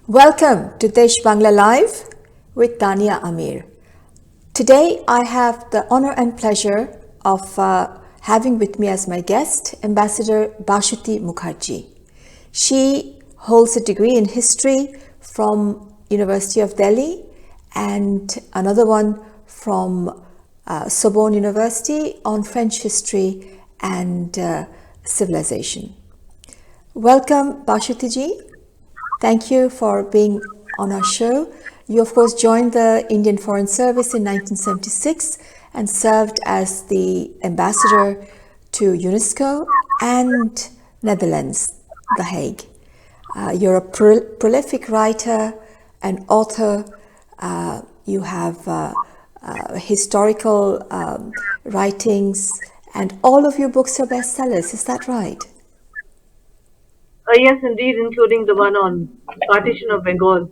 Welcome to Desh Bangla Live with Tania Amir. Today I have the honor and pleasure of having with me as my guest Ambassador Bashuti Mukherjee. She holds a degree in history from University of Delhi and another one from Sorbonne University on French history and civilization. Welcome, Bashuti ji. Thank you for being on our show. You, of course, joined the Indian Foreign Service in 1976 and served as the ambassador to UNESCO and Netherlands, The Hague. You're a prolific writer and author. You have historical writings, and all of your books are bestsellers. Is that right? Yes, indeed, including the one on partition of Bengal,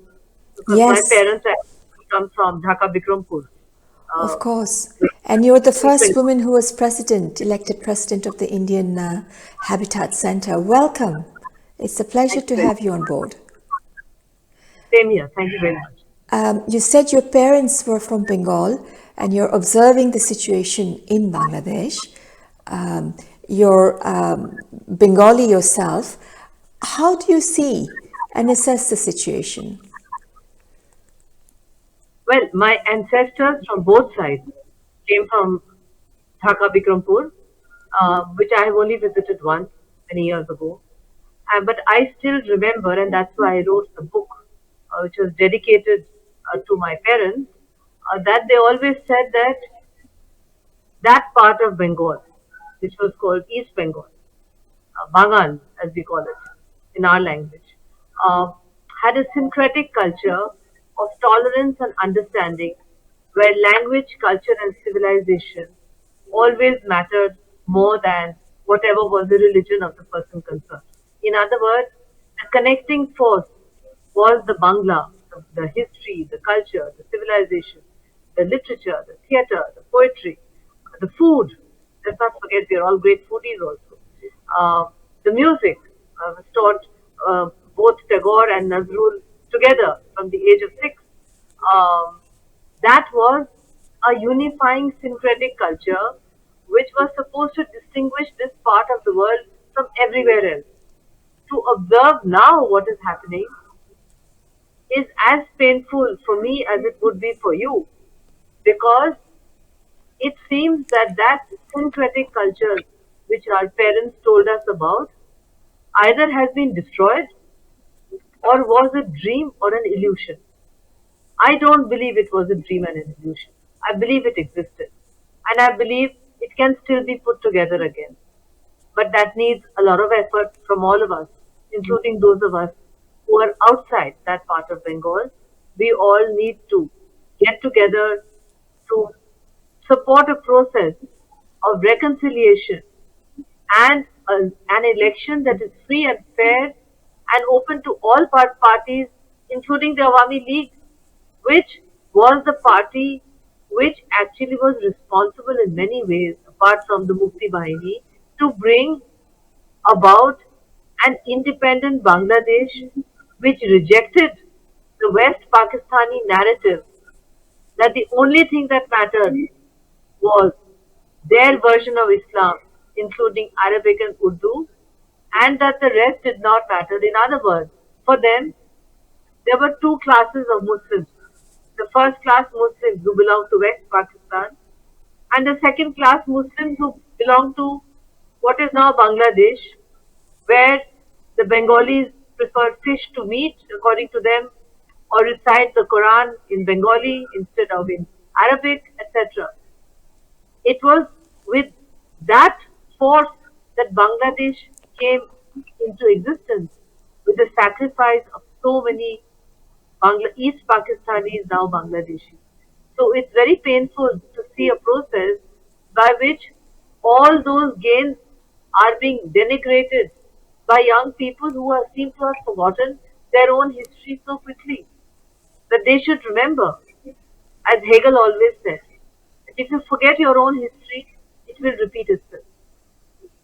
because my Yes, parents actually come from Dhaka, Bikrampur, of uh, course. And you're the East first Bengal. woman who was elected president of the Indian Habitat Center. Welcome. It's a pleasure Thank you to very have much. you on board. Same here. Thank you very much. You said your parents were from Bengal and you're observing the situation in Bangladesh. Um, you're Bengali yourself. How do you see and assess the situation? Well, my ancestors from both sides came from Dhaka, Bikrampur, which I have only visited once many years ago. But I still remember, and that's why I wrote the book, which was dedicated to my parents, that they always said that that part of Bengal, which was called East Bengal, Bangal, as we call it in our language, uh, had a syncretic culture of tolerance and understanding where language, culture, and civilization always mattered more than whatever was the religion of the person concerned. In other words, the connecting force was the Bangla, the history, the culture, the civilization, the literature, the theatre, the poetry, the food. Let's not forget we are all great foodies also. Uh, the music was taught both Tagore and Nazrul together from the age of 6. Um, that was a unifying syncretic culture which was supposed to distinguish this part of the world from everywhere else. To observe now what is happening is as painful for me as it would be for you, because it seems that that syncretic culture which our parents told us about either has been destroyed or was a dream or an illusion. I don't believe it was a dream and an illusion. I believe it existed. And I believe it can still be put together again. But that needs a lot of effort from all of us, including those of us who are outside that part of Bengal. We all need to get together to support a process of reconciliation and an election that is free and fair and open to all parties, including the Awami League, which was the party which actually was responsible in many ways, apart from the Mukti Bahini, to bring about an independent Bangladesh which rejected the West Pakistani narrative that the only thing that mattered was their version of Islam, including Arabic and Urdu, and that the rest did not matter. In other words, for them, there were two classes of Muslims. The first class Muslims who belonged to West Pakistan, and the second class Muslims who belonged to what is now Bangladesh, where the Bengalis prefer fish to meat, according to them, or recite the Quran in Bengali instead of in Arabic, etc. It was with that force that Bangladesh came into existence, with the sacrifice of so many East Pakistanis, now Bangladeshis. So it's very painful to see a process by which all those gains are being denigrated by young people who are, seem to have forgotten their own history so quickly that they should remember, as Hegel always said, that if you forget your own history, it will repeat itself.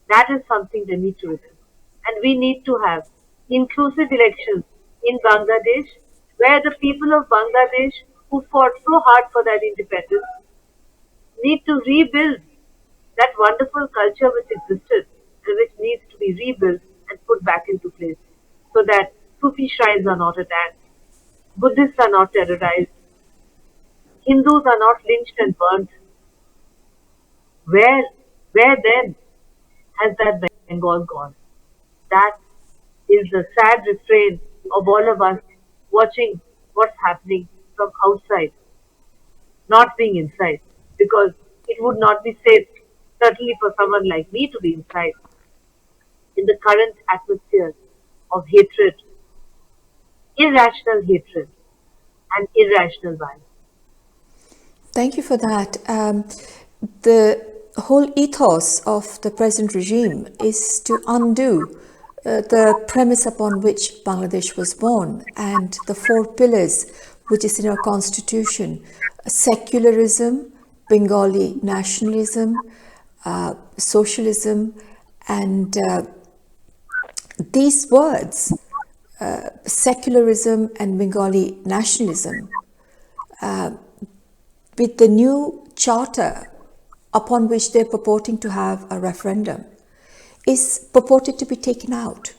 That is something they need to remember. And we need to have inclusive elections in Bangladesh, where the people of Bangladesh who fought so hard for that independence need to rebuild that wonderful culture which existed and which needs to be rebuilt and put back into place so that Sufi shrines are not attacked, Buddhists are not terrorized, Hindus are not lynched and burnt. Where, where then has that Bengal gone? That is the sad refrain of all of us watching what's happening from outside, not being inside, because it would not be safe, certainly for someone like me to be inside, in the current atmosphere of hatred, irrational hatred, and irrational violence. Thank you for that. The whole ethos of the present regime is to undo the premise upon which Bangladesh was born and the four pillars which is in our constitution: secularism, Bengali nationalism, socialism, and these words, secularism and Bengali nationalism, with the new charter upon which they're purporting to have a referendum, is purported to be taken out,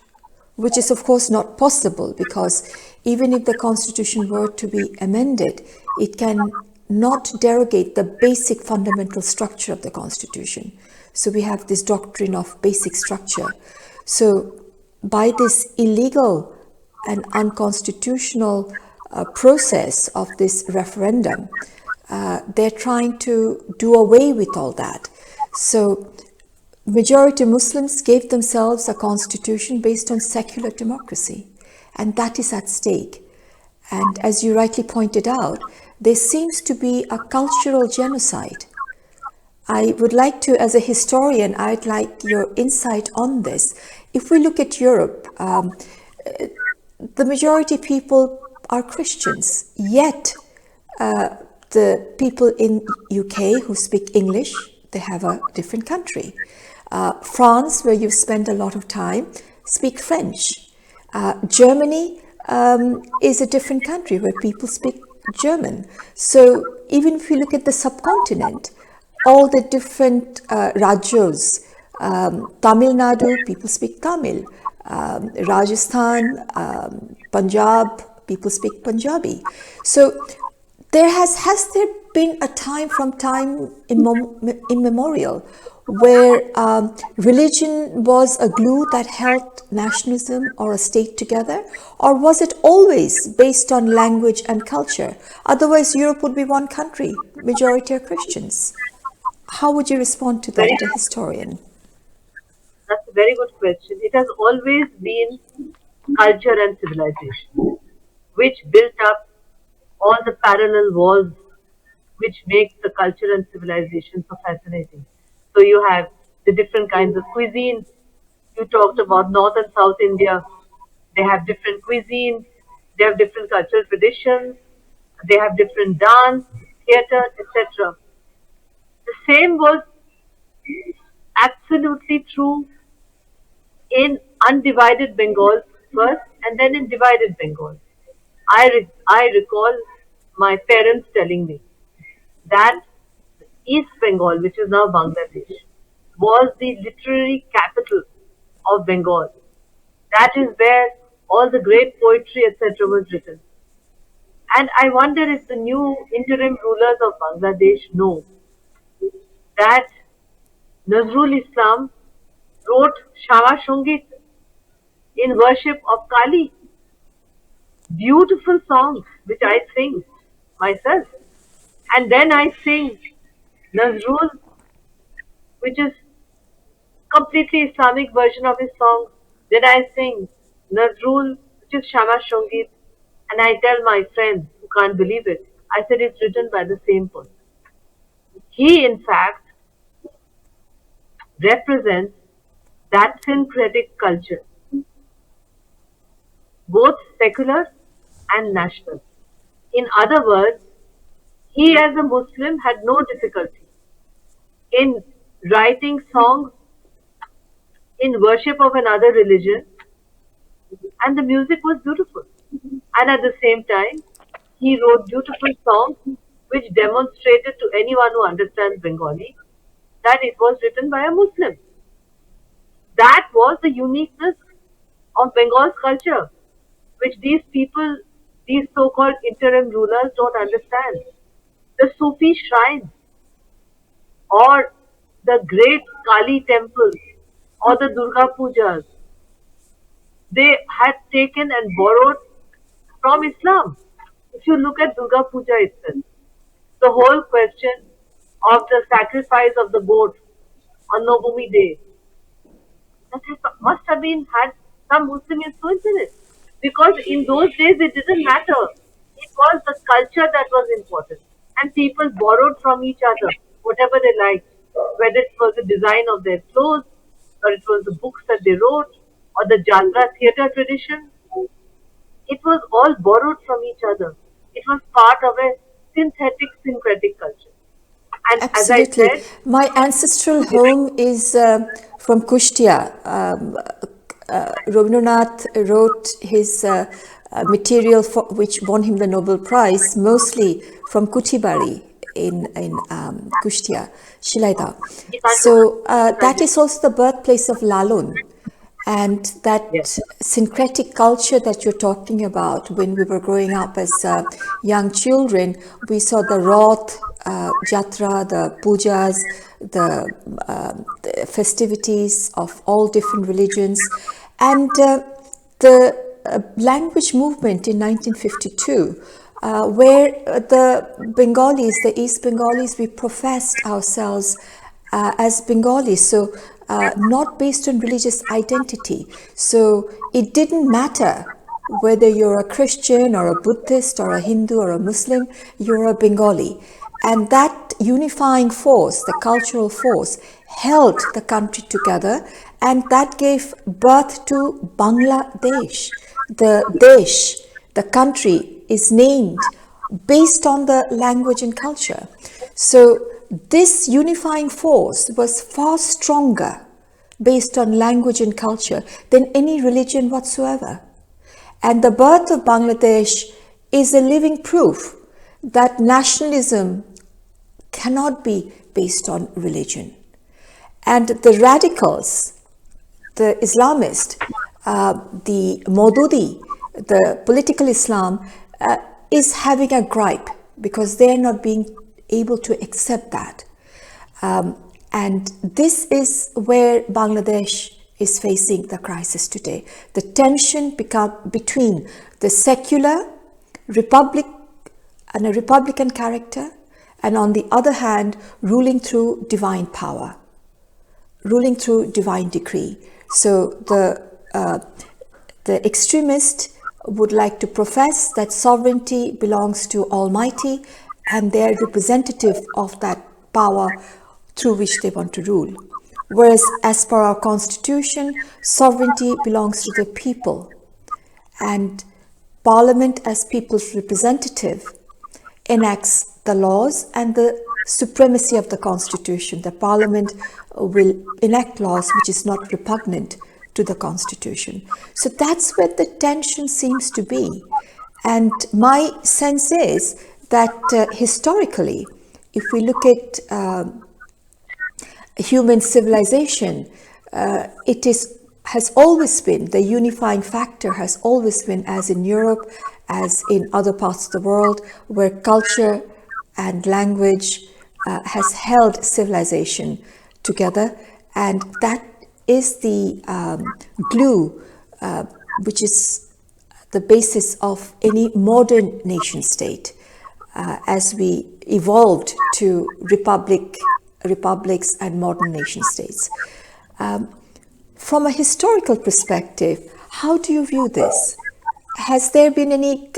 which is of course not possible, because even if the constitution were to be amended, it can not derogate the basic fundamental structure of the constitution. So we have this doctrine of basic structure. So by this illegal and unconstitutional process of this referendum, they're trying to do away with all that. So majority Muslims gave themselves a constitution based on secular democracy, and that is at stake. And as you rightly pointed out, there seems to be a cultural genocide. I would like to, as a historian, I'd like your insight on this. If we look at Europe, the majority people are Christians, yet the people in UK who speak English, they have a different country. France, where you've spent a lot of time, speak French. Germany is a different country where people speak German. So even if you look at the subcontinent, all the different rajyos, Tamil Nadu, people speak Tamil. Rajasthan, Punjab, people speak Punjabi. So has there been a time from time immemorial where religion was a glue that held nationalism or a state together, or was it always based on language and culture? Otherwise, Europe would be one country, majority are Christians. How would you respond to that as a historian? That's a very good question. It has always been culture and civilization, which built up all the parallel walls which makes the culture and civilization so fascinating. So you have the different kinds of cuisines. You talked about North and South India. They have different cuisines. They have different cultural traditions. They have different dance, theatre, etc. The same was absolutely true in undivided Bengal first and then in divided Bengal. I recall my parents telling me that East Bengal, which is now Bangladesh, was the literary capital of Bengal. That is where all the great poetry, etc., was written. And I wonder if the new interim rulers of Bangladesh know that Nazrul Islam wrote Shama Shungit in worship of Kali. Beautiful songs which I sing myself. And then I sing Nazrul, which is completely Islamic version of his song. Then I sing Nazrul, which is Shama Shungit, and I tell my friends who can't believe it, I said it's written by the same person. He, in fact, represents that syncretic culture, both secular and national. In other words, he as a Muslim had no difficulty in writing songs in worship of another religion, and the music was beautiful. And at the same time, he wrote beautiful songs which demonstrated to anyone who understands Bengali that it was written by a Muslim. That was the uniqueness of Bengal's culture, which these people, these so-called interim rulers don't understand. The Sufi shrines or the great Kali temples or the Durga Pujas, they had taken and borrowed from Islam. If you look at Durga Puja itself, the whole question of the sacrifice of the goat on Nobumi Day, must have been had some Muslim influence in it. Because in those days it didn't matter. It was the culture that was important. And people borrowed from each other whatever they liked, whether it was the design of their clothes, or it was the books that they wrote, or the Jatra theatre tradition. It was all borrowed from each other. It was part of a synthetic, syncretic culture. And as I Absolutely. said, My ancestral home is from Kushtia. Rabindranath wrote his material for, which won him the Nobel Prize mostly from Kutibari in Kushtia, Shilaida. you can't do So you can't that do is also the birthplace of Lalun. And yes. that syncretic culture that you're talking about, when we were growing up as young children, we saw the Roth, Jatra, the pujas, the festivities of all different religions, and the language movement in 1952, where the Bengalis, the East Bengalis, we professed ourselves as Bengalis. So not based on religious identity. So it didn't matter whether you're a Christian or a Buddhist or a Hindu or a Muslim, you're a Bengali. And that unifying force, the cultural force, held the country together, and that gave birth to Bangladesh. The Desh, the country, is named based on the language and culture. So this unifying force was far stronger based on language and culture than any religion whatsoever. And the birth of Bangladesh is a living proof that nationalism cannot be based on religion. And the radicals, the Islamist, the Maududi, the political Islam, is having a gripe because they're not being able to accept that. And this is where Bangladesh is facing the crisis today. The tension between the secular republic and a republican character, and on the other hand, ruling through divine power, ruling through divine decree. So the extremist would like to profess that sovereignty belongs to Almighty, and they are representative of that power through which they want to rule. Whereas, as per our constitution, sovereignty belongs to the people, and Parliament, as people's representative, enacts the laws and the supremacy of the constitution. The Parliament will enact laws which is not repugnant to the constitution. So that's where the tension seems to be. And my sense is that historically, if we look at human civilization, it has always been, the unifying factor has always been, as in Europe, as in other parts of the world, where culture and language has held civilization together. And that is the glue which is the basis of any modern nation state, as we evolved to republics and modern nation states. From a historical perspective, how do you view this? Has there been any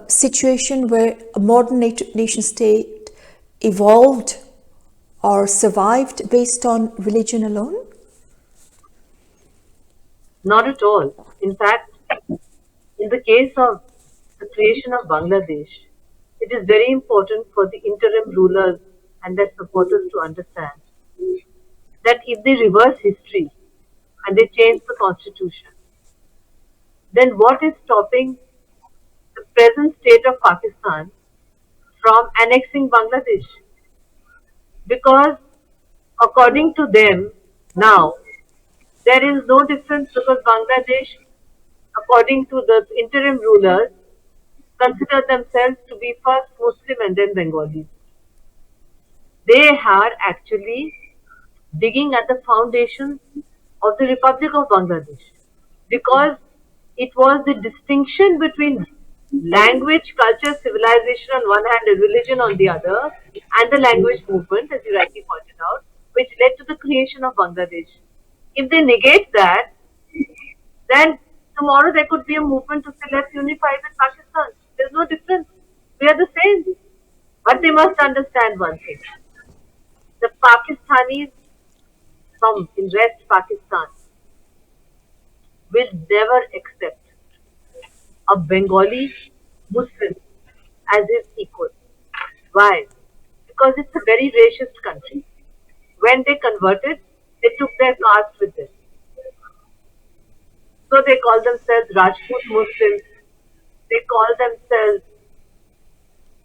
situation where a modern nation state evolved or survived based on religion alone? Not at all. In fact, in the case of the creation of Bangladesh, it is very important for the interim rulers and their supporters to understand that if they reverse history and they change the constitution, then what is stopping the present state of Pakistan from annexing Bangladesh, because according to them now there is no difference, because Bangladesh, according to the interim rulers, consider themselves to be first Muslim and then Bengalis. They are actually digging at the foundations of the Republic of Bangladesh, because it was the distinction between language, culture, civilization on one hand and religion on the other, and the language movement, as you rightly pointed out, which led to the creation of Bangladesh. If they negate that, then tomorrow there could be a movement to say let's unify with Pakistan. There's no difference. We are the same. But they must understand one thing. The Pakistanis from in West Pakistan will never accept a Bengali Muslim as his equal. Why? Because it's a very racist country. When they converted, they took their caste with them. So they call themselves Rajput Muslims. They call themselves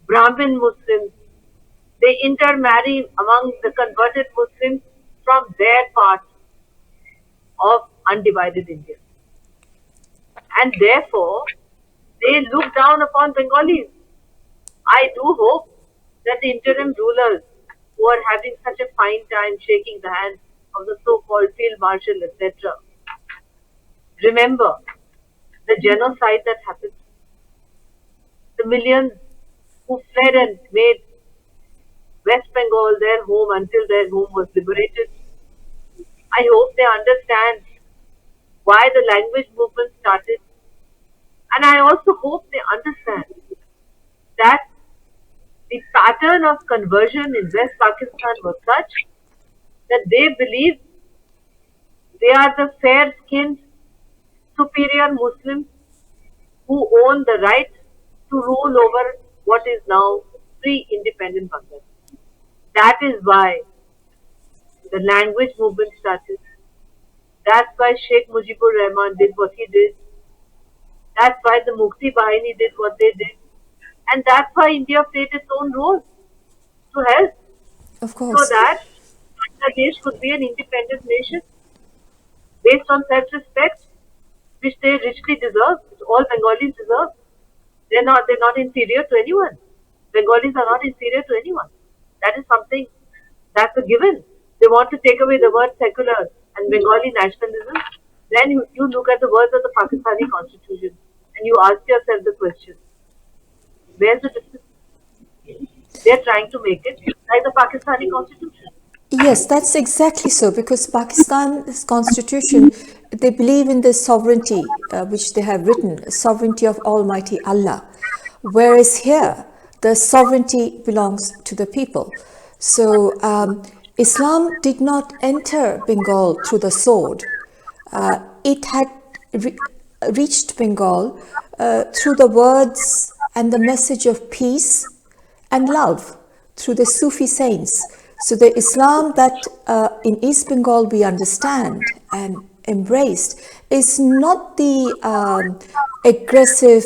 Brahmin Muslims. They intermarry among the converted Muslims from their part of undivided India. And therefore, they look down upon Bengalis. I do hope that the interim rulers who are having such a fine time shaking the hand of the so-called field marshal, etc., remember the genocide that happened, the millions who fled and made West Bengal their home until their home was liberated. I hope they understand why the language movement started, and I also hope they understand that the pattern of conversion in West Pakistan was such that they believe they are the fair-skinned, superior Muslims who own the right to rule over what is now free independent Bangladesh. That is why the language movement started. That's why Sheikh Mujibur Rahman did what he did. That's why the Mukti Bahini did what they did. And that's why India played its own role to help, Of so course. that Bangladesh could be an independent nation based on self-respect, which they richly deserve, which all Bengalis deserve. They're not inferior to anyone. Bengalis are not inferior to anyone. That is something that's a given. They want to take away the word secular and Bengali nationalism. Then you look at the words of the Pakistani constitution and you ask yourself the question, where's the difference? They're trying to make it like the Pakistani constitution. Yes, that's exactly so, because Pakistan's constitution, they believe in the sovereignty, which they have written, sovereignty of Almighty Allah. Whereas here, the sovereignty belongs to the people. So Islam did not enter Bengal through the sword. It had reached Bengal through the words and the message of peace and love through the Sufi saints. So the Islam that in East Bengal we understand and embraced is not the aggressive,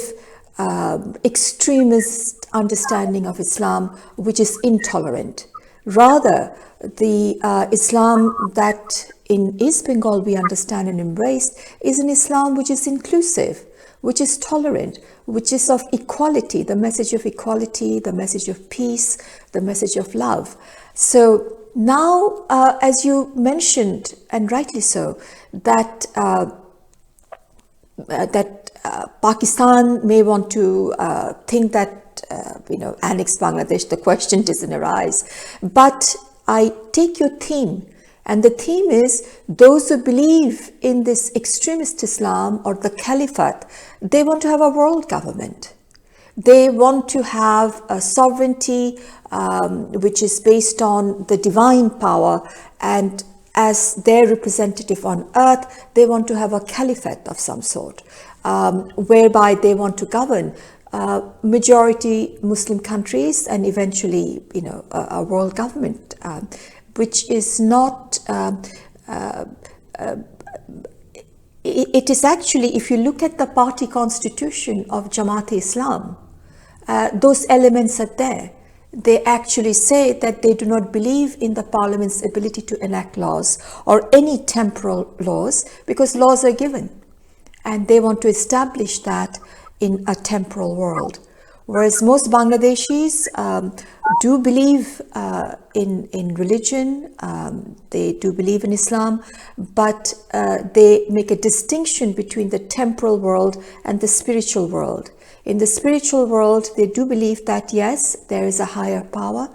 extremist understanding of Islam which is intolerant. Rather, the Islam that in East Bengal we understand and embrace is an Islam which is inclusive, which is tolerant, which is of equality, the message of equality, the message of peace, the message of love. So now, as you mentioned, and rightly so, that Pakistan may want to think that annex Bangladesh, the question doesn't arise. But I take your theme, and the theme is those who believe in this extremist Islam or the caliphate, they want to have a world government. They want to have a sovereignty which is based on the divine power, and as their representative on earth, they want to have a caliphate of some sort, whereby they want to govern majority Muslim countries and eventually, a world government, which is not it is actually, if you look at the party constitution of Jamaat-e-Islam, those elements are there. They actually say that they do not believe in the parliament's ability to enact laws or any temporal laws, because laws are given, and they want to establish that in a temporal world. Whereas most Bangladeshis do believe in religion, they do believe in Islam, but they make a distinction between the temporal world and the spiritual world. In the spiritual world, they do believe that yes, there is a higher power,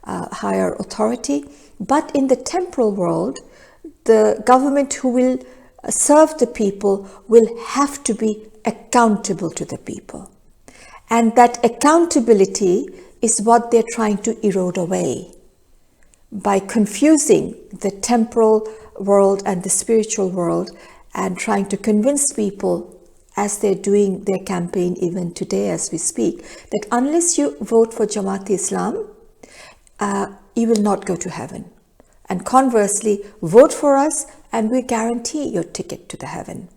higher authority, but in the temporal world, the government who will serve the people will have to be accountable to the people. And that accountability is what they're trying to erode away by confusing the temporal world and the spiritual world, and trying to convince people, as they're doing their campaign even today as we speak, that unless you vote for Jamaat-e-Islam, you will not go to heaven. And conversely, vote for us and we guarantee your ticket to the heaven.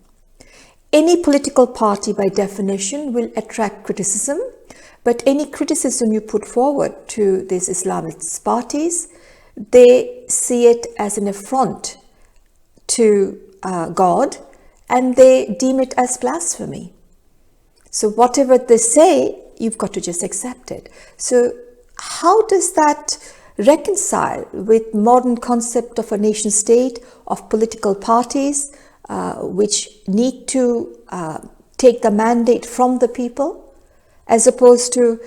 Any political party by definition will attract criticism, but any criticism you put forward to these Islamist parties, they see it as an affront to God, and they deem it as blasphemy. So whatever they say, you've got to just accept it. So how does that reconcile with modern concept of a nation state, of political parties, which need to take the mandate from the people, as opposed to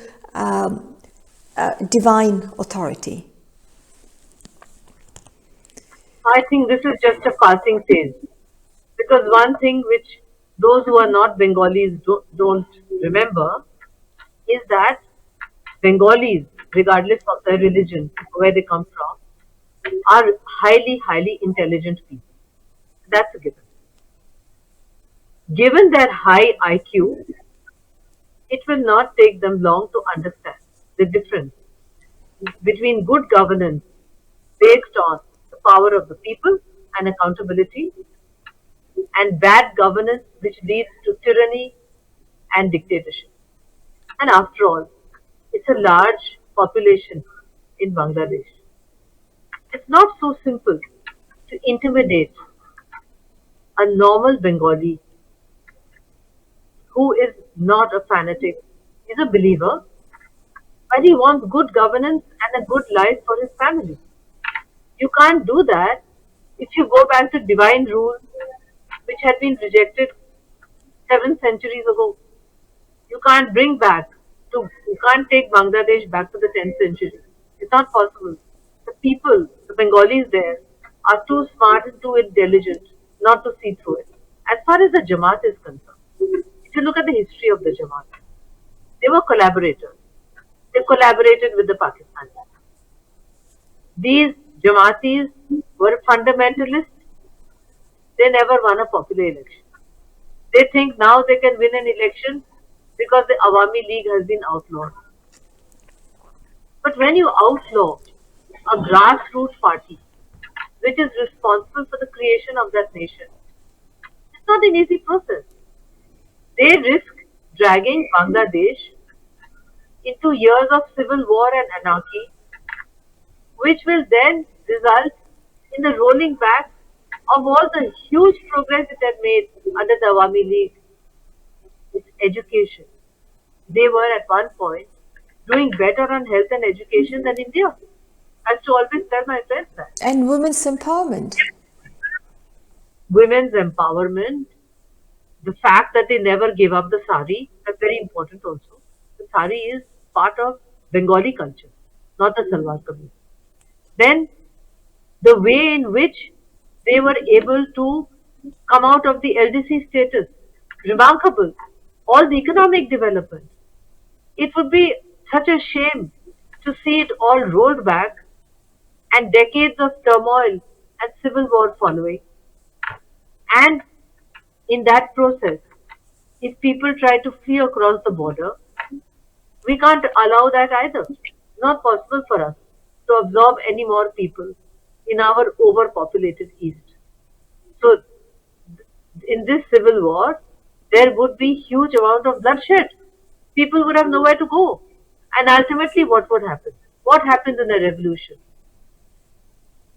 divine authority? I think this is just a passing phase. Because one thing which those who are not Bengalis don't remember is that Bengalis, regardless of their religion, where they come from, are highly, highly intelligent people. That's a given. Given their high IQ, it will not take them long to understand the difference between good governance based on the power of the people and accountability, and bad governance which leads to tyranny and dictatorship. And after all, it's a large population in Bangladesh. It's not so simple to intimidate a normal Bengali who is not a fanatic, is a believer, but he wants good governance and a good life for his family. You can't do that if you go back to divine rule, which had been rejected 7 centuries ago. You can't bring back you can't take Bangladesh back to the 10th century. It's not possible. The people, the Bengalis there, are too smart and too intelligent not to see through it. As far as the Jamaat is concerned, if you look at the history of the Jamaat, they were collaborators. They collaborated with the Pakistanis. These Jamaatis were fundamentalists. They never won a popular election. They think now they can win an election because the Awami League has been outlawed. But when you outlaw a grassroots party which is responsible for the creation of that nation, it's not an easy process. They risk dragging Bangladesh into years of civil war and anarchy, which will then result in the rolling back of all the huge progress it had made under the Awami League. It's education. They were at one point doing better on health and education than India. I used to always tell my friends that. And women's empowerment. Women's empowerment, the fact that they never gave up the sari, that's very important also. The sari is part of Bengali culture, not the salwar kameez. Then the way in which they were able to come out of the LDC status, remarkable. All the economic development. It would be such a shame to see it all rolled back and decades of turmoil and civil war following. And in that process, if people try to flee across the border, we can't allow that either. It's not possible for us to absorb any more people in our overpopulated East. So in this civil war, there would be huge amount of bloodshed. People would have nowhere to go. And ultimately, what would happen? What happens in a revolution?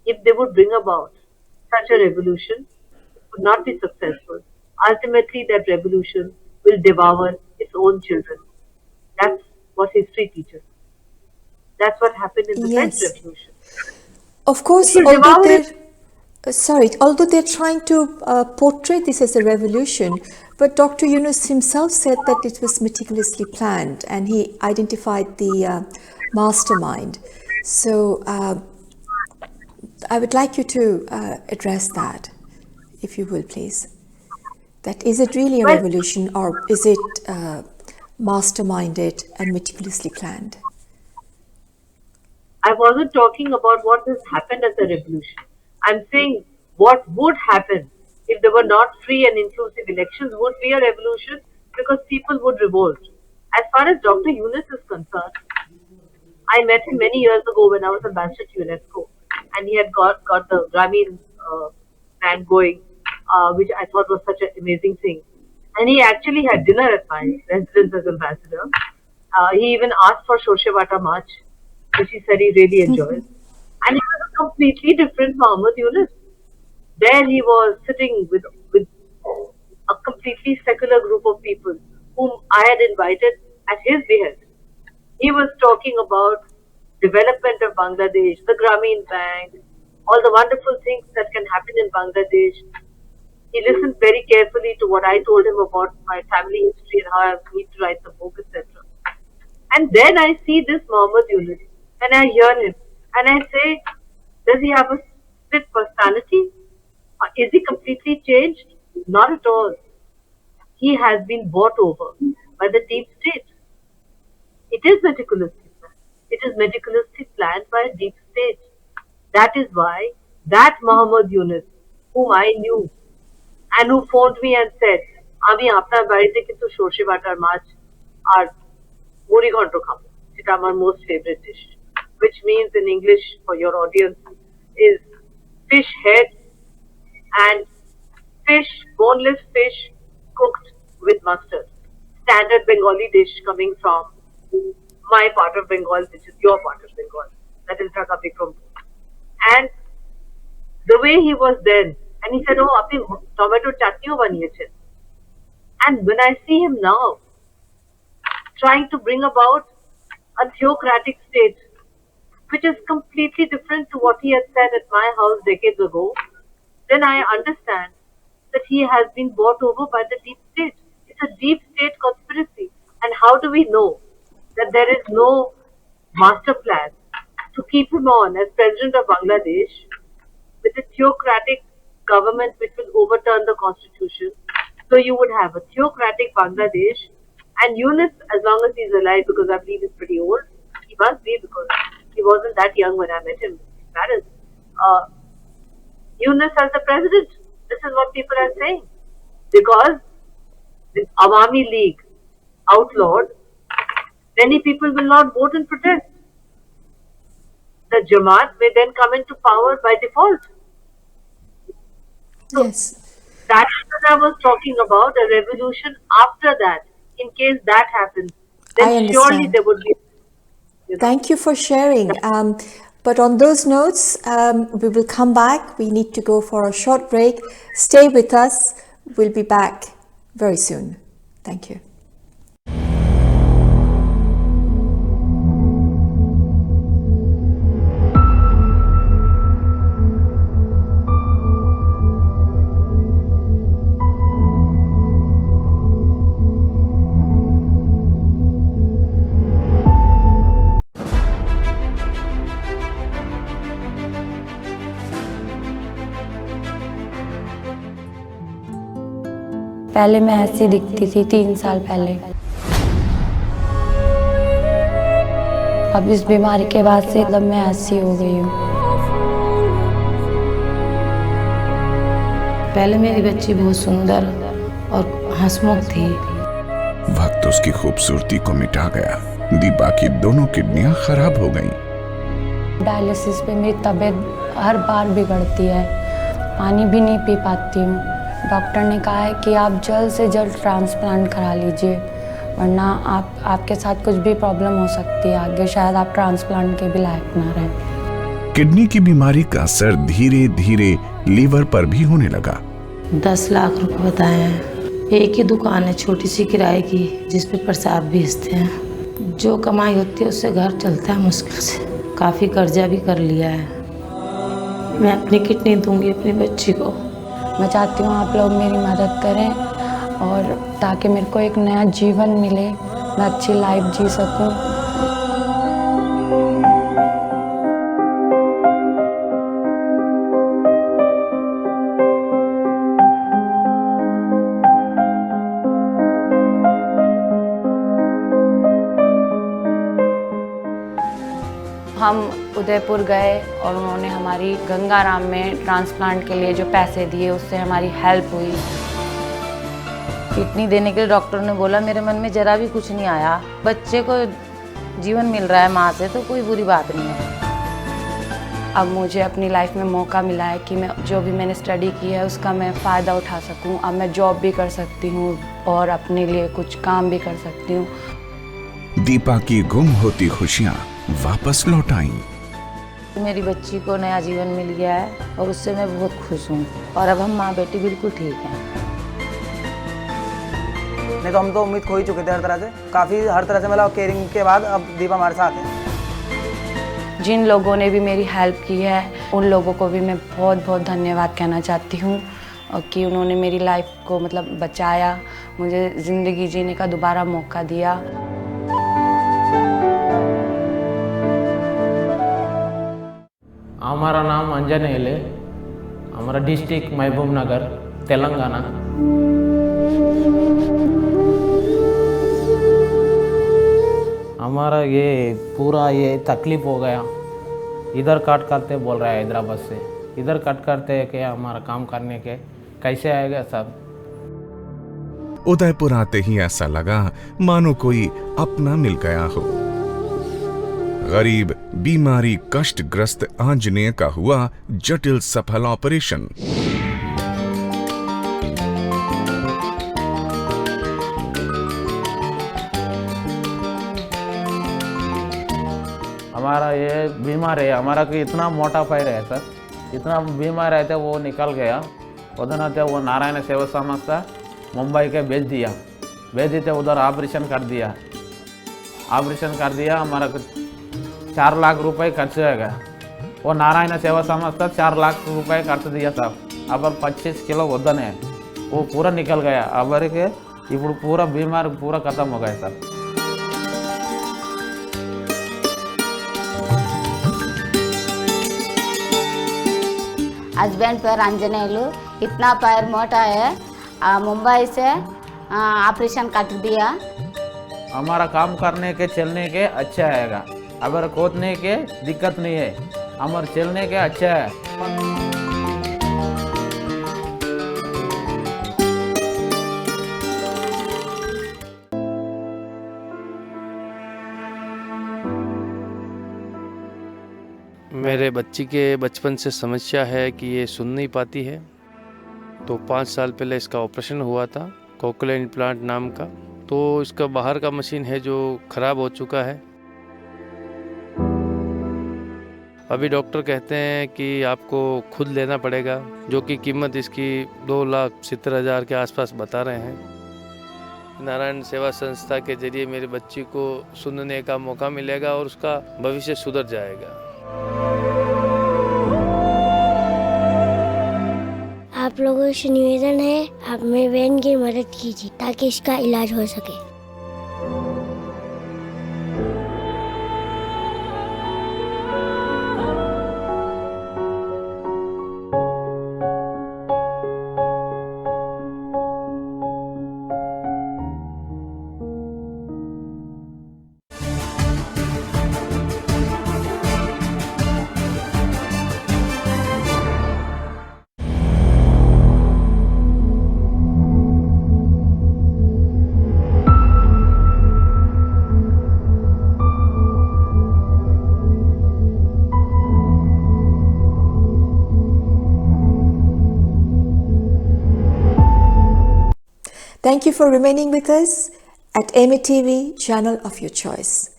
If they would bring about such a revolution, it would not be successful. Ultimately, that revolution will devour its own children. That's what history teaches. That's what happened in the French Yes. Revolution. Of It course, will although devour they're it. although they're trying to portray this as a revolution, but Dr. Yunus himself said that it was meticulously planned, and he identified the mastermind. So I would like you to address that, if you will, please. That is it really a Well, revolution, or is it masterminded and meticulously planned? I wasn't talking about what has happened as a revolution. I'm saying what would happen if there were not free and inclusive elections would be a revolution because people would revolt. As far as Dr. Yunus is concerned, I met him many years ago when I was ambassador to UNESCO, and he had got the Grameen band going, which I thought was such an amazing thing. And he actually had dinner at my residence as ambassador. He even asked for Shoshevata March, which he said he really enjoyed. And it was a completely different Muhammad Yunus. There he was sitting with a completely secular group of people whom I had invited at his behest. He was talking about development of Bangladesh, the Grameen Bank, all the wonderful things that can happen in Bangladesh. He listened very carefully to what I told him about my family history and how I need to write the book, etc. And then I see this Muhammad Yunus and I hear him and I say, does he have a split personality? Or is he completely changed? Not at all. He has been bought over by the deep state. It is meticulously planned. It is meticulously planned by a deep state. That is why that Muhammad Yunus, whom I knew and who phoned me and said, আমি আপনার বাড়িতে কিন্তু সর্ষে butter মাছ আর মুড়ি ঘন্ট খাবো যেটা আমার most favorite dish, which means in English for your audience is fish head and fish, boneless fish cooked with mustard. Standard Bengali dish coming from my part of Bengal, which is your part of Bengal, that is Dhaka Bikrampur. And the way he was then, and he said, "Oh, আপনি tomato chutneyও বানিয়েছেন." And when I see him now, trying to bring about a theocratic state, which is completely different to what he had said at my house decades ago, then I understand that he has been bought over by the deep state. It's a deep state conspiracy. And how do we know that there is no master plan to keep him on as president of Bangladesh with a theocratic government which will overturn the constitution? So you would have a theocratic Bangladesh, and Yunus, as long as he's alive, because I believe he's pretty old, he must be because he wasn't that young when I met him in Paris. Yunus as the president. This is what people are saying. Because the Awami League outlawed, many people will not vote in protest. The Jamaat may then come into power by default. So Yes. that is what I was talking about, a revolution after that. In case that happens, then I surely understand. there would be. Thank you for sharing. But on those notes, we will come back. We need to go for a short break. Stay with us. We'll be back very soon. Thank you. पहले मैं ऐसी दिखती थी 3 साल पहले। अब इस बीमारी के बाद से एकदम मैं ऐसी हो गई हूँ। पहले मेरी बच्ची बहुत सुंदर और हंसमुख थी। वक्त उसकी खूबसूरती को मिटा गया। दीपा की दोनों किडनियां खराब हो गईं। डायलिसिस पे मेरी तबीयत हर बार बिगड़ती है, पानी भी नहीं पी पाती हूँ। डॉक्टर ने कहा है कि आप जल्द से जल्द ट्रांसप्लांट करा लीजिए, वरना आपके साथ कुछ भी प्रॉब्लम हो सकती है आगे, शायद आप ट्रांसप्लांट के भी लायक ना रहें। किडनी की बीमारी का असर धीरे धीरे लीवर पर भी होने लगा। 10 लाख रुपए बताए हैं। एक ही दुकान है छोटी सी किराए की, जिस पे प्रसाद बेचते हैं। जो कमाई होती है उससे घर चलता है मुश्किल से। काफ़ी कर्जा भी कर लिया है। मैं अपनी किडनी दूंगी अपनी बच्ची को। मैं चाहती हूँ आप लोग मेरी मदद करें, और ताकि मेरे को एक नया जीवन मिले, मैं अच्छी लाइफ जी सकूँ। हम उदयपुर गए और उन्होंने हमारी गंगाराम में ट्रांसप्लांट के लिए जो पैसे दिए उससे हमारी हेल्प हुई। किडनी देने के लिए डॉक्टर ने बोला, मेरे मन में जरा भी कुछ नहीं आया। बच्चे को जीवन मिल रहा है माँ से, तो कोई बुरी बात नहीं है। अब मुझे अपनी लाइफ में मौका मिला है कि मैं जो भी मैंने स्टडी की है उसका मैं फ़ायदा उठा सकूं। अब मैं जॉब भी कर सकती हूँ और अपने लिए कुछ काम भी कर सकती हूँ। दीपा की गुम होती खुशियाँ वापस लौट आईं। मेरी बच्ची को नया जीवन मिल गया है और उससे मैं बहुत खुश हूँ। और अब हम माँ बेटी बिल्कुल ठीक हैं। नहीं तो हम तो उम्मीद खो ही चुके थे हर तरह से, काफ़ी हर तरह से मतलब केयरिंग के बाद अब दीपा हमारे साथ है। जिन लोगों ने भी मेरी हेल्प की है उन लोगों को भी मैं बहुत बहुत धन्यवाद कहना चाहती हूँ कि उन्होंने मेरी लाइफ को मतलब बचाया, मुझे ज़िंदगी जीने का दोबारा मौका दिया। हमारा नाम अंजनेल है, हमारा डिस्ट्रिक्ट महबूब नगर, तेलंगाना। हमारा ये पूरा ये तकलीफ हो गया, इधर कट करते बोल रहा है हैदराबाद से, इधर कट करते कि हमारा काम करने के कैसे आएगा सब। उदयपुर आते ही ऐसा लगा मानो कोई अपना मिल गया हो। गरीब, बीमारी, कष्टग्रस्त आंजनेय का हुआ जटिल सफल ऑपरेशन। हमारा ये बीमार है, हमारा को इतना मोटा पैर है सर, इतना बीमार रहते वो निकल गया। उधर वो नारायण सेवा संस्था मुंबई के भेज देते, उधर ऑपरेशन कर दिया। हमारा 4 लाख रुपए खर्च हो गया। वो नारायण सेवा संस्था 4 लाख रुपए खर्च दिया साहब। अब 25 किलो वजन है, वो पूरा निकल गया। अब के इपड़ पूरा बीमार पूरा खत्म हो गया सर। हस्बैंड पैर अंजनेलू, इतना पैर मोटा है, मुंबई से ऑपरेशन काट दिया। हमारा काम करने के चलने के अच्छा आएगा, अगर खोदने के दिक्कत नहीं है, हमारे चलने के अच्छा है। मेरे बच्ची के बचपन से समस्या है कि ये सुन नहीं पाती है, तो 5 साल पहले इसका ऑपरेशन हुआ था, कोक्लियर इम्प्लांट नाम का। तो इसका बाहर का मशीन है जो ख़राब हो चुका है। अभी डॉक्टर कहते हैं कि आपको खुद लेना पड़ेगा, जो कि कीमत इसकी 2,70,000 के आसपास बता रहे हैं। नारायण सेवा संस्था के जरिए मेरी बच्ची को सुनने का मौका मिलेगा और उसका भविष्य सुधर जाएगा। आप लोगों से निवेदन है, आप मेरी बहन की मदद कीजिए ताकि इसका इलाज हो सके। Thank you for remaining with us at MATV, channel of your choice.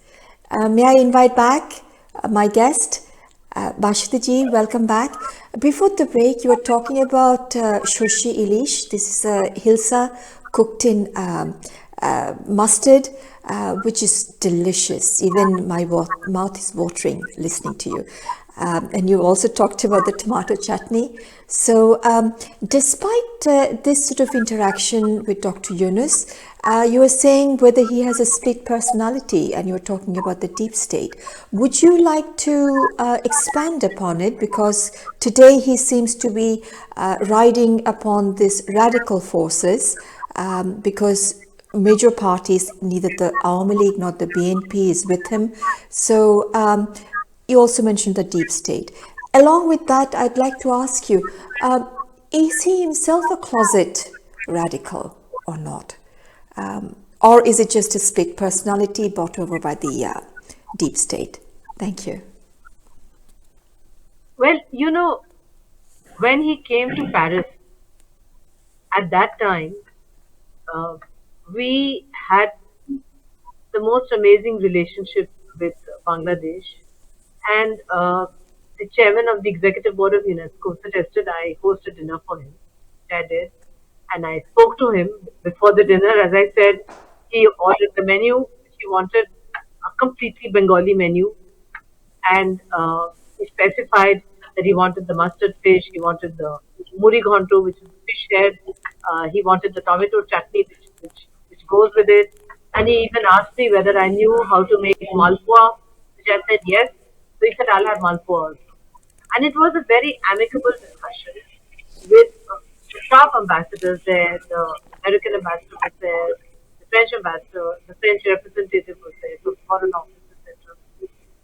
May I invite back my guest, Bashti ji, welcome back. Before the break, you were talking about shoshi ilish. This is a hilsa cooked in mustard, which is delicious. Even my mouth is watering listening to you. And you also talked about the tomato chutney. So despite this sort of interaction with Dr. Yunus, you were saying whether he has a split personality, and you were talking about the deep state. Would you like to expand upon it? Because today he seems to be riding upon these radical forces, because major parties, neither the Awami League nor the BNP is with him. So you also mentioned the deep state. Along with that, I'd like to ask you, is he himself a closet radical or not? Or is it just a split personality brought over by the deep state? Thank you. Well, when he came to Paris, at that time, we had the most amazing relationship with Bangladesh. And the chairman of the executive board of UNESCO suggested I host a dinner for him, which I did. And I spoke to him before the dinner. As I said, he ordered the menu, which he wanted a completely Bengali menu. And he specified that he wanted the mustard fish, he wanted the muri ghonto, which is fish head, he wanted the tomato chutney, which goes with it. And he even asked me whether I knew how to make malpua, which I said yes. So he said, I'll have malpua also. And it was a very amicable discussion with the staff ambassadors there, the American ambassador was there, the French ambassador, the French representative was there, so foreign office, etc.,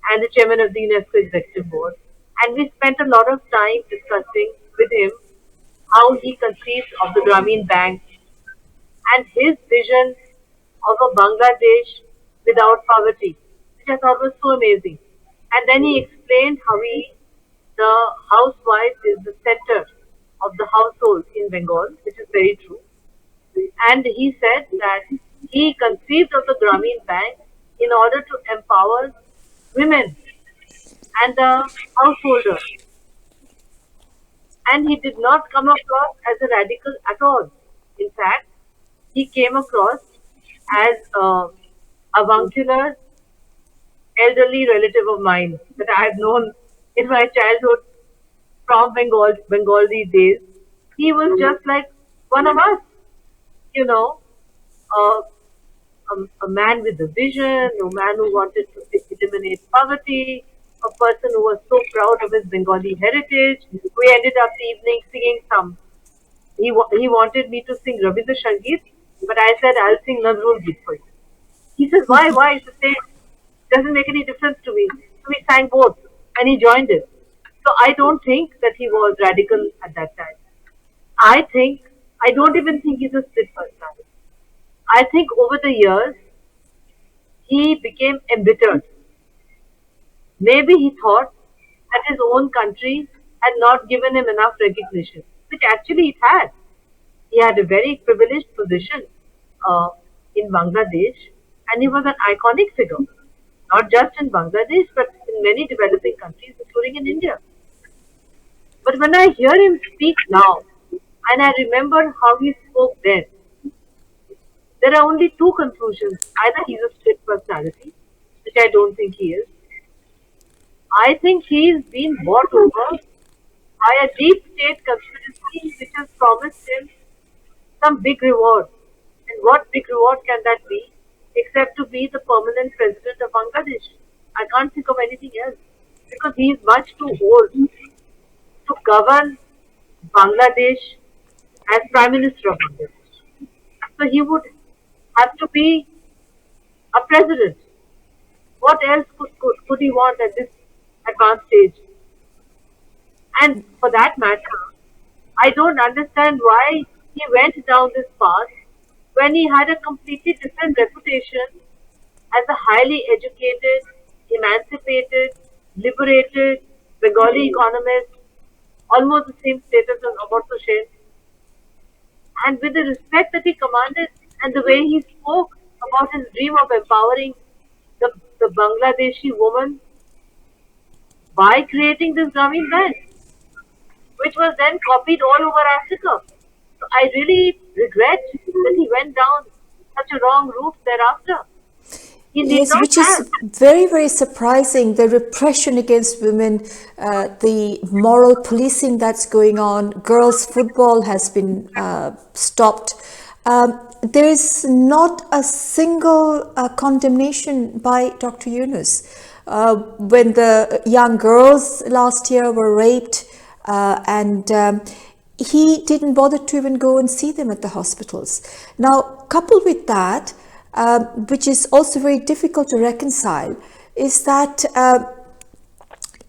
and the chairman of the UNESCO executive board. And we spent a lot of time discussing with him how he conceived of the Grameen Bank and his vision of a Bangladesh without poverty, which I thought was so amazing. And then he explained how the housewife is the center of the household in Bengal, which is very true. And he said that he conceived of the Grameen Bank in order to empower women and the householder. And he did not come across as a radical at all. In fact, he came across as a avuncular elderly relative of mine that I had known in my childhood from Bengali days. He was just like one of us, you know, a man with a vision, a man who wanted to eliminate poverty, a person who was so proud of his Bengali heritage. We ended up the evening singing some. He wanted me to sing Rabindra Sangeet, but I said I'll sing Nazrul Geet for you. He says, why? It's the same. Doesn't make any difference to me. So we sang both, and he joined it. So I don't think that he was radical at that time. I don't even think he's a split personality. I think over the years, he became embittered. Maybe he thought that his own country had not given him enough recognition, which actually it had. He had a very privileged position in Bangladesh, and he was an iconic figure, not just in Bangladesh, but in many developing countries, including in India. But when I hear him speak now, and I remember how he spoke then, there are only two conclusions. Either he's a split personality, which I don't think he is. I think he's been bought over by a deep state conspiracy which has promised him some big reward. And what big reward can that be except to be the permanent president of Bangladesh? I can't think of anything else because he is much too old to govern Bangladesh as Prime Minister of Bangladesh. So he would have to be a president. What else could he want at this advanced stage? And for that matter, I don't understand why he went down this path when he had a completely different reputation as a highly educated, emancipated, liberated Bengali economist, almost the same status as Amar Hussain. and with the respect that he commanded and the way he spoke about his dream of empowering the Bangladeshi woman by creating this Grameen Bank, which was then copied all over Africa. So I really regret that he went down such a wrong route thereafter. He need Yes, not which have. is very, very surprising. The repression against women, the moral policing that's going on, girls' football has been stopped. There is not a single condemnation by Dr. Yunus. When the young girls last year were raped, and he didn't bother to even go and see them at the hospitals. Now, coupled with that, which is also very difficult to reconcile, is that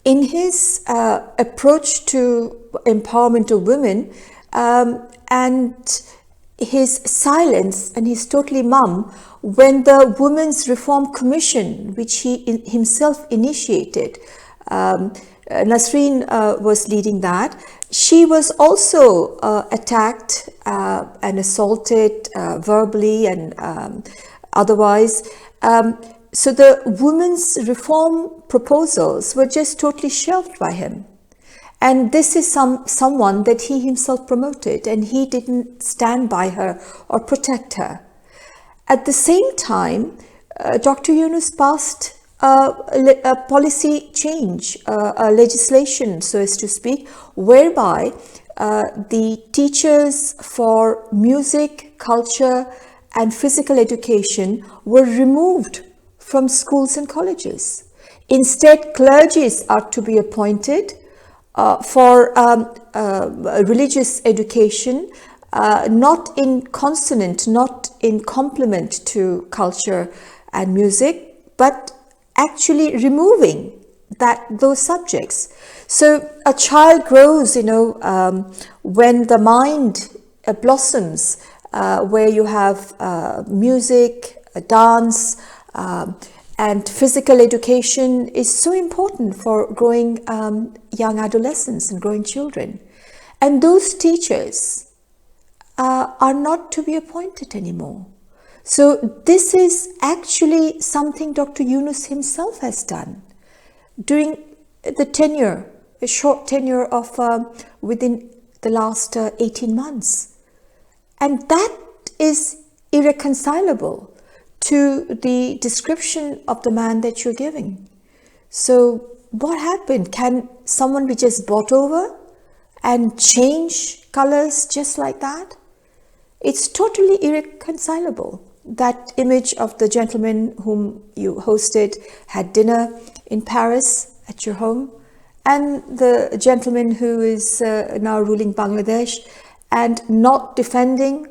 in his approach to empowerment of women, and his silence, and he's totally mum when the Women's Reform Commission, which he himself initiated, Nasreen was leading that. She was also attacked and assaulted verbally and otherwise. So the women's reform proposals were just totally shelved by him. And this is someone that he himself promoted, and he didn't stand by her or protect her. At the same time, Dr. Yunus passed a policy change, a legislation, so as to speak, whereby the teachers for music, culture, and physical education were removed from schools and colleges. Instead, clergies are to be appointed for religious education, not in consonant, not in complement to culture and music, but actually removing those subjects. So a child grows, when the mind blossoms, where you have music, dance, and physical education is so important for growing young adolescents and growing children. And those teachers are not to be appointed anymore. So this is actually something Dr. Yunus himself has done during the tenure, a short tenure of within the last 18 months. And that is irreconcilable to the description of the man that you're giving. So what happened? Can someone be just bought over and change colors just like that? It's totally irreconcilable. That image of the gentleman whom you hosted, had dinner in Paris at your home, and the gentleman who is now ruling Bangladesh and not defending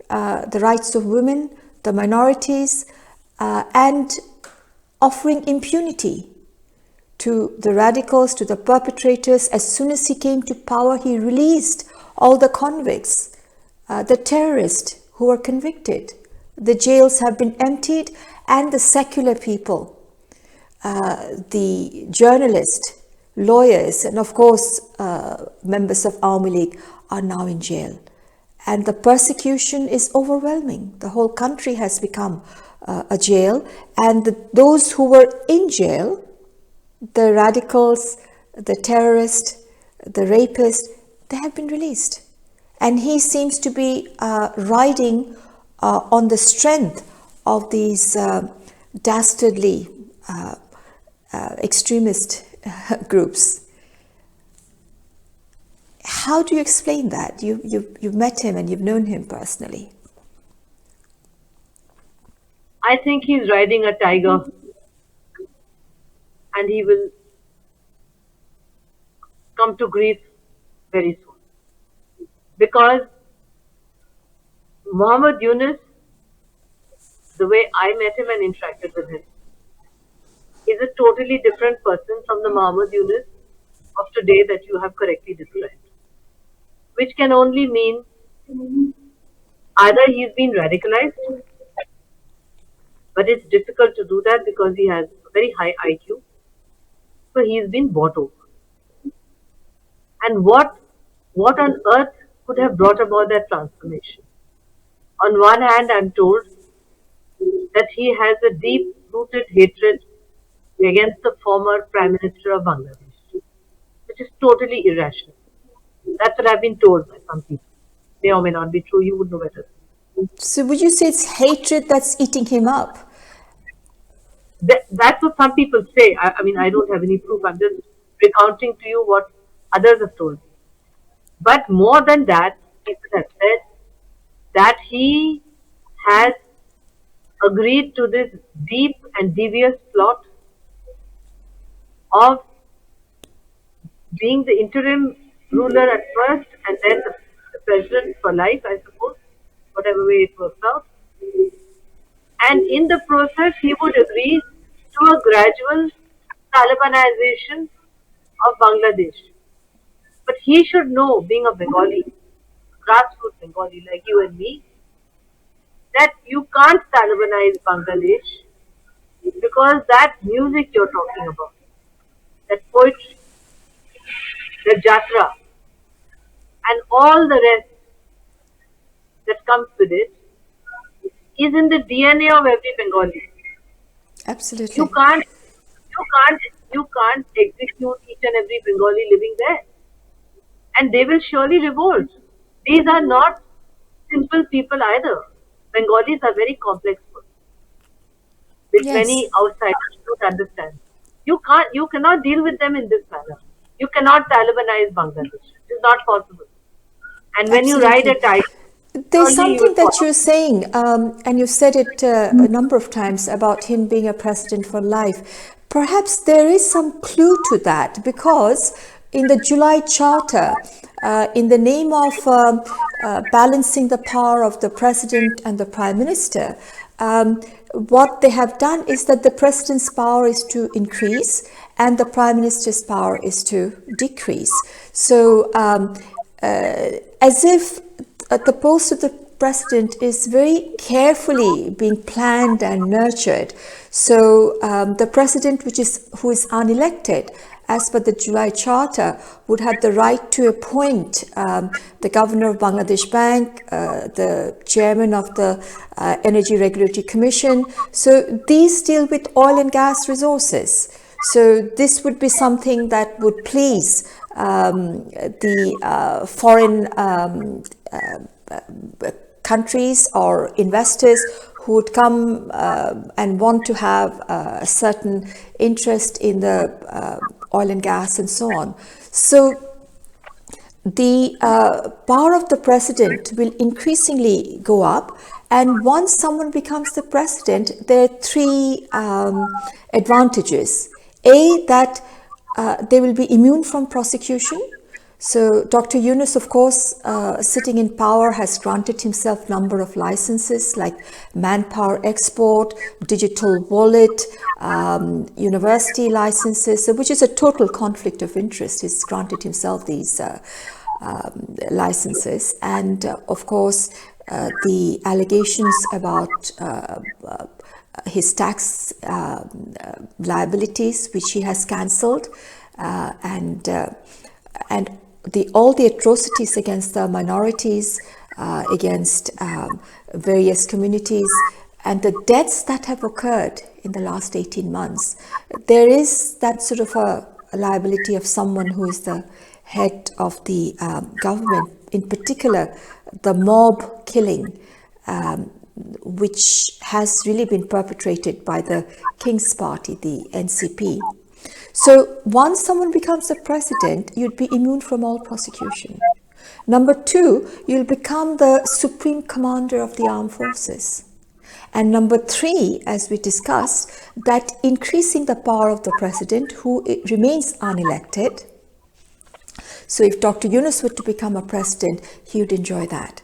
the rights of women, the minorities, and offering impunity to the radicals, to the perpetrators. As soon as he came to power, he released all the convicts, the terrorists who were convicted. The jails have been emptied, and the secular people, the journalists, lawyers, and of course members of Awami League are now in jail. And the persecution is overwhelming. The whole country has become a jail, and those who were in jail, the radicals, the terrorists, the rapists, they have been released. And he seems to be riding on the strength of these dastardly extremist groups. How do you explain that? You've met him and you've known him personally. I think he's riding a tiger, and he will come to grief very soon. Because Muhammad Yunus, the way I met him and interacted with him, is a totally different person from the Muhammad Yunus of today that you have correctly described. Which can only mean either he's been radicalized, but it's difficult to do that because he has a very high IQ. So he's been bought over. And what on earth could have brought about that transformation? On one hand, I'm told that he has a deep-rooted hatred against the former Prime Minister of Bangladesh, which is totally irrational. That's what I've been told by some people. May or may not be true, you would know better. So would you say it's hatred that's eating him up? That's what some people say. I mean, I don't have any proof. I'm just recounting to you what others have told me. But more than that, people have said that he has agreed to this deep and devious plot of being the interim ruler at first and then the president for life, I suppose, whatever way it works out. And in the process, he would agree to a gradual Talibanization of Bangladesh. But he should know, being a Bengali, grassroots Bengali like you and me, that you can't Talibanize Bangladesh because that music you're talking about, that poetry, the jatra, and all the rest that comes with it is in the DNA of every Bengali. Absolutely. You can't execute each and every Bengali living there, and they will surely revolt. These are not simple people either. Bengalis are very complex people, which many outsiders don't understand. You cannot deal with them in this manner. You cannot Talibanize Bangladesh. It is not possible. And when you ride a title, there's something that you're saying, and you said it a number of times about him being a president for life. Perhaps there is some clue to that, because in the July Charter, in the name of balancing the power of the president and the prime minister, what they have done is that the president's power is to increase and the prime minister's power is to decrease. So as if the post of the president is very carefully being planned and nurtured. So the president, who is unelected, as per the July Charter, would have the right to appoint the governor of Bangladesh Bank, the chairman of the Energy Regulatory Commission. So these deal with oil and gas resources. So this would be something that would please the foreign countries or investors who would come and want to have a certain interest in the oil and gas and so on. So the power of the president will increasingly go up, and once someone becomes the president, there are three advantages. A, that they will be immune from prosecution. So Dr. Yunus, of course, sitting in power, has granted himself number of licenses like manpower export, digital wallet, university licenses, which is a total conflict of interest. He's granted himself these licenses. And of course, the allegations about his tax liabilities, which he has cancelled, and all the atrocities against the minorities, against various communities, and the deaths that have occurred in the last 18 months. There is that sort of a liability of someone who is the head of the government, in particular the mob killing, which has really been perpetrated by the King's Party, the NCP. So once someone becomes the president, you'd be immune from all prosecution. Number two, you'll become the supreme commander of the armed forces. And number three, as we discussed, that increasing the power of the president, who remains unelected. So if Dr. Yunus were to become a president, he would enjoy that.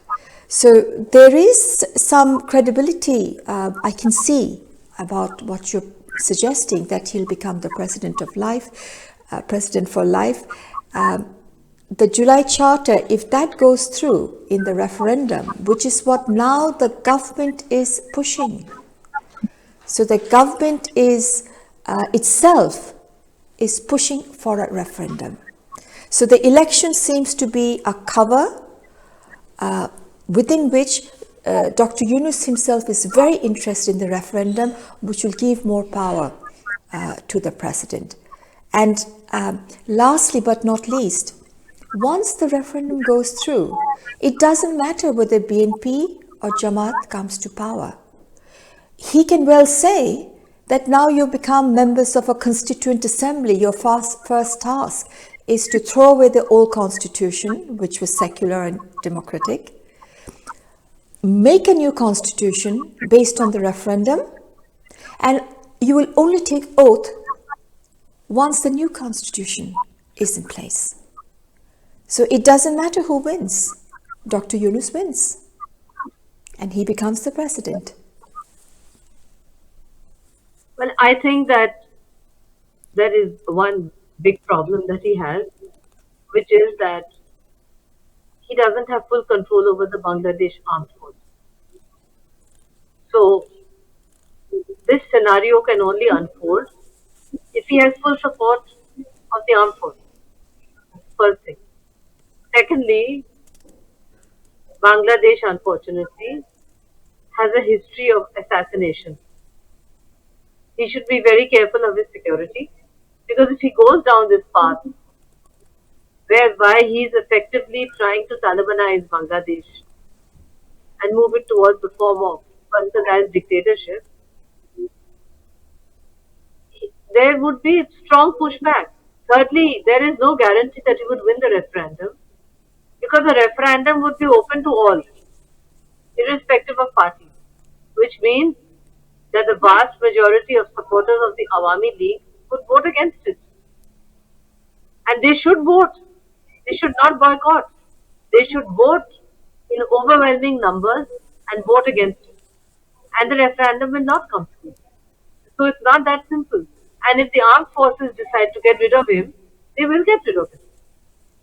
So there is some credibility I can see about what you're suggesting, that he'll become the president of life, president for life. The July Charter, if that goes through in the referendum, which is what now the government is pushing. So the government is itself is pushing for a referendum. So the election seems to be a cover within which Dr. Yunus himself is very interested in the referendum, which will give more power to the president. And lastly but not least, once the referendum goes through, it doesn't matter whether BNP or Jamaat comes to power. He can well say that now you become members of a constituent assembly. Your first task is to throw away the old constitution, which was secular and democratic, make a new constitution based on the referendum, and you will only take oath once the new constitution is in place. So it doesn't matter who wins. Dr. Yunus wins, and he becomes the president. Well, I think that there is one big problem that he has, which is that he doesn't have full control over the Bangladesh armed force. So this scenario can only unfold if he has full support of the armed force. First thing. Secondly, Bangladesh, unfortunately, has a history of assassination. He should be very careful of his security, because if he goes down this path, whereby he is effectively trying to Talibanize Bangladesh and move it towards the form of organized dictatorship, there would be strong pushback. Thirdly, there is no guarantee that he would win the referendum, because the referendum would be open to all, irrespective of party, which means that the vast majority of supporters of the Awami League would vote against it. And they should vote. They should not boycott. They should vote in overwhelming numbers and vote against it. And the referendum will not come through. So it's not that simple. And if the armed forces decide to get rid of him, they will get rid of him.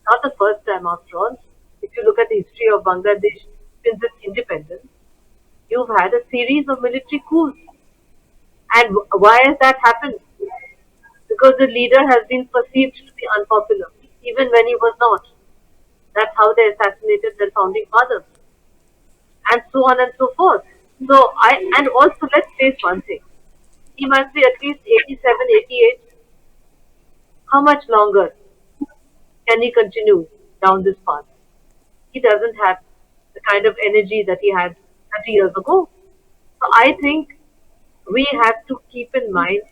Not the first time, after all. If you look at the history of Bangladesh since its independence, you've had a series of military coups. And why has that happened? Because the leader has been perceived to be unpopular, even when he was not. That's how they assassinated their founding fathers. And so on and so forth. And also let's face one thing. He must be at least 87, 88. How much longer can he continue down this path? He doesn't have the kind of energy that he had 30 years ago. So I think we have to keep in mind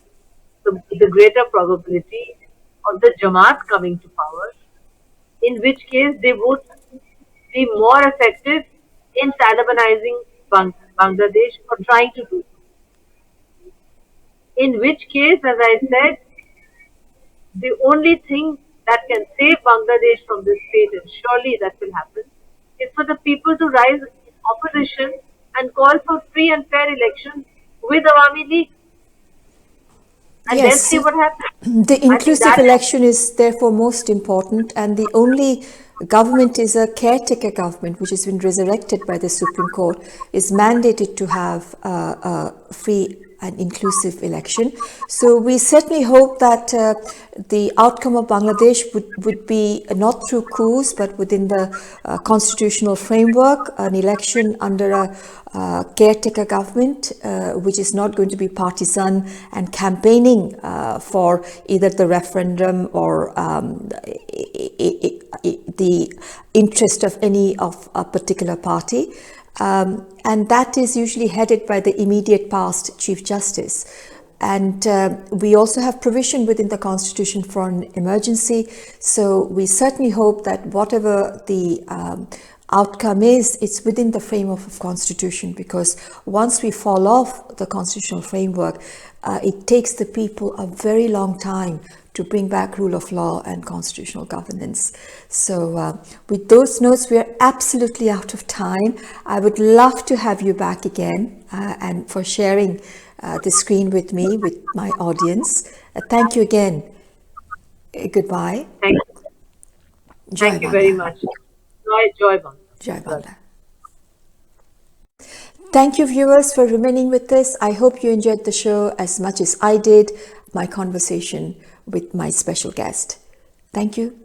the greater probability of the Jamaat coming to power, in which case they would be more effective in Talibanizing Bangladesh or trying to do so. In which case, as I said, the only thing that can save Bangladesh from this fate, and surely that will happen, is for the people to rise in opposition and call for free and fair elections with Awami League. And then see what happens. The inclusive election is therefore most important, and the only government is a caretaker government, which has been resurrected by the Supreme Court, is mandated to have a free and inclusive election. So we certainly hope that the outcome of Bangladesh would be not through coups, but within the constitutional framework, an election under a caretaker government, which is not going to be partisan and campaigning for either the referendum or the interest of any of a particular party. And that is usually headed by the immediate past Chief Justice. And we also have provision within the Constitution for an emergency. So we certainly hope that whatever the outcome is, it's within the framework of Constitution, because once we fall off the constitutional framework, it takes the people a very long time to bring back rule of law and constitutional governance. So with those notes, we are absolutely out of time. I would love to have you back again and for sharing the screen with me, with my audience. Thank you again. Goodbye. Thank you. Thank you very much. Joy Bangla. Joy Bangla. Thank you, viewers, for remaining with us. I hope you enjoyed the show as much as I did, my conversation with my special guest. Thank you.